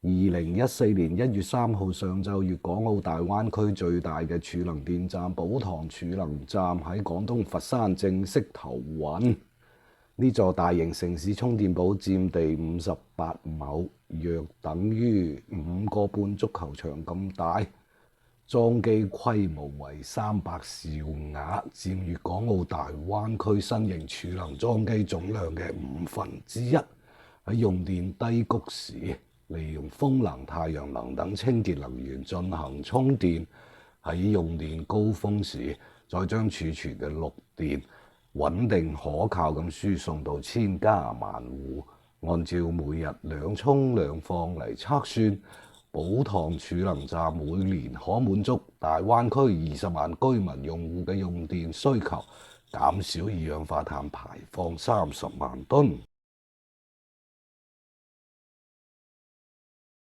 2014年1月3號上晝，粵港澳大灣區最大嘅儲能電站寶塘儲能站喺廣東佛山正式投運。呢座大型城市充電寶佔地58畝，約等於5個半足球場咁大。裝機規模為300兆瓦，佔粵港澳大灣區新型儲能裝機總量嘅1/5。喺用電低谷時，利用風能、太陽能等清潔能源進行充電；喺用電高峰時，再將儲存嘅綠電穩定可靠咁輸送到千家萬戶。按照每日兩充兩放嚟測算，寶塘儲能站每年可滿足大灣區20萬居民用戶嘅用電需求，減少二氧化碳排放30萬噸。